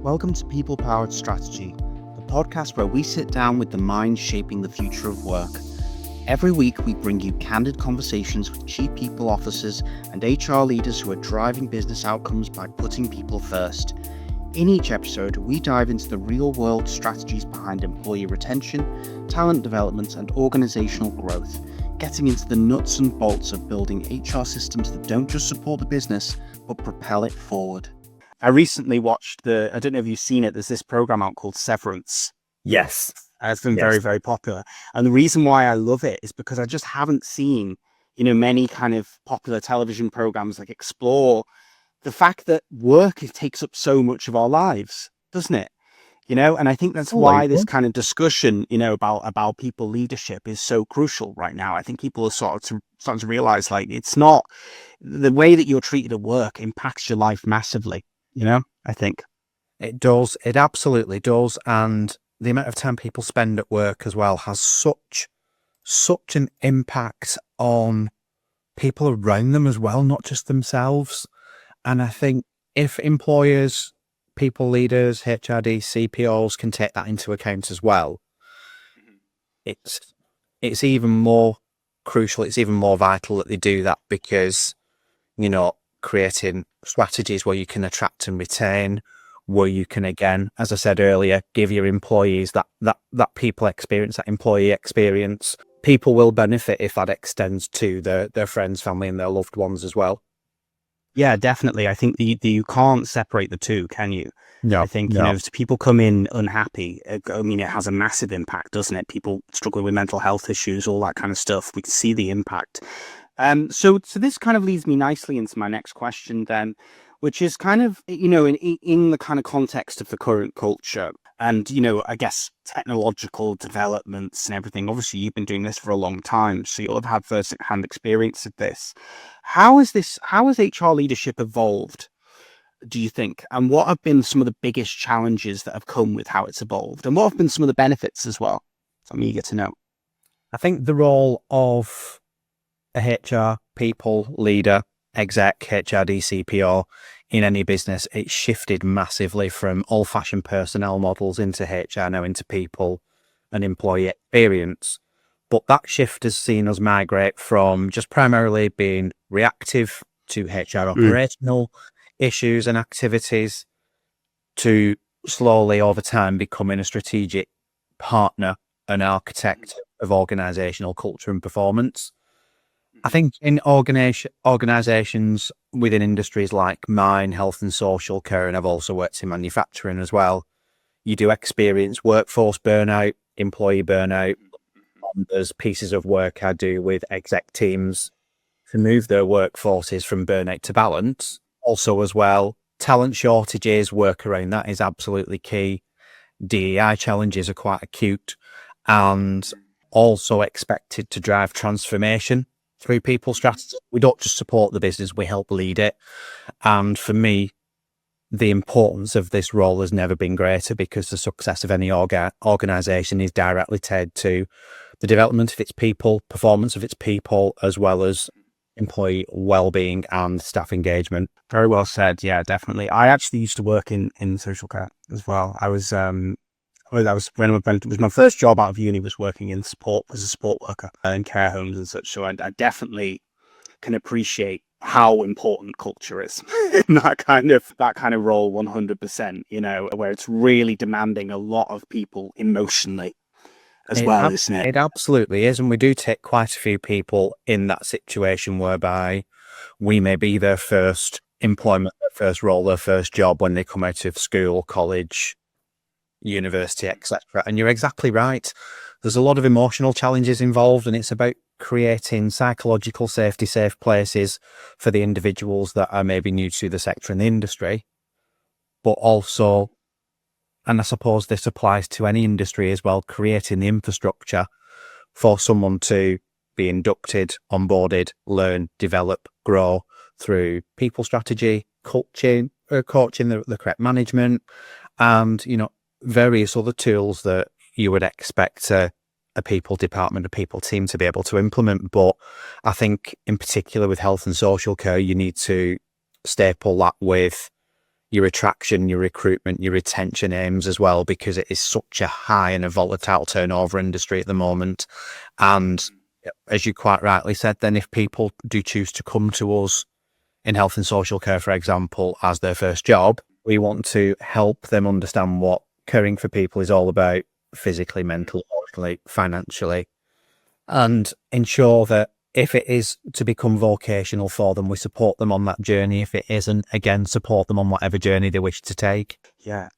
Welcome to People Powered Strategy, the podcast where we sit down with the minds shaping the future of work. Every week, we bring you candid conversations with chief people officers and HR leaders who are driving business outcomes by putting people first. In each episode, we dive into the real-world strategies behind employee retention, talent development, and organizational growth, getting into the nuts and bolts of building HR systems that don't just support the business, but propel it forward. I recently watched I don't know if you've seen it, there's this program out called Severance. Yes. It's been very, very popular. And the reason why I love it is because I just haven't seen, many kind of popular television programs like explore the fact that work takes up so much of our lives, doesn't it? And I think that's why this kind of discussion, about people leadership is so crucial right now. I think people are starting to realize, like, it's not the way that you're treated at work impacts your life massively. I think it does. It absolutely does. And the amount of time people spend at work as well has such an impact on people around them as well, not just themselves. And I think if employers, people leaders, HRD, CPOs can take that into account as well, it's even more crucial. It's even more vital that they do that because, creating strategies where you can attract and retain, where you can, again, as I said earlier, give your employees that people experience, that employee experience. People will benefit if that extends to their friends, family, and their loved ones as well. Yeah, definitely. I think you can't separate the two, can you? No. I think, if people come in unhappy, it has a massive impact, doesn't it? People struggling with mental health issues, all that kind of stuff. We can see the impact. So this kind of leads me nicely into my next question then, which is kind of, in the kind of context of the current culture and, I guess technological developments and everything. Obviously, you've been doing this for a long time, so you'll have had first-hand experience of this. How has HR leadership evolved, do you think? And what have been some of the biggest challenges that have come with how it's evolved? And what have been some of the benefits as well? So I'm eager to know. I think the role of a HR people leader, exec, HRD, CPO in any business, it's shifted massively from old-fashioned personnel models into HR, now into people and employee experience. But that shift has seen us migrate from just primarily being reactive to HR operational issues and activities to slowly over time becoming a strategic partner, an architect of organisational culture and performance. I think in organisations within industries like mine, health and social care, and I've also worked in manufacturing as well, you do experience workforce burnout, employee burnout. There's pieces of work I do with exec teams to move their workforces from burnout to balance. Also as well, talent shortages, work around that is absolutely key. DEI challenges are quite acute and also expected to drive transformation through people strategy. We don't just support the business, we help lead it. And for me, the importance of this role has never been greater because the success of any organisation is directly tied to the development of its people, performance of its people, as well as employee well-being and staff engagement. Very well said. Yeah, definitely. I actually used to work in social care as well. It was my first job out of uni, was working in support as a support worker in care homes and such. So I definitely can appreciate how important culture is in that kind of role, 100%, where it's really demanding a lot of people emotionally as well, isn't it? It absolutely is. And we do take quite a few people in that situation whereby we may be their first employment, their first role, their first job when they come out of school, college, university, etc. And you're exactly right. There's a lot of emotional challenges involved, and it's about creating psychological safety, safe places for the individuals that are maybe new to the sector and the industry, but also, and I suppose this applies to any industry as well, creating the infrastructure for someone to be inducted, onboarded, learn, develop, grow through people strategy, coaching the correct management, and, various other tools that you would expect a people department, a people team to be able to implement. But I think in particular with health and social care, you need to staple that with your attraction, your recruitment, your retention aims as well, because it is such a high and a volatile turnover industry at the moment. And as you quite rightly said, then if people do choose to come to us in health and social care, for example, as their first job, we want to help them understand what caring for people is all about, physically, mentally, emotionally, financially, and ensure that if it is to become vocational for them, we support them on that journey. If it isn't, again, support them on whatever journey they wish to take. Yeah.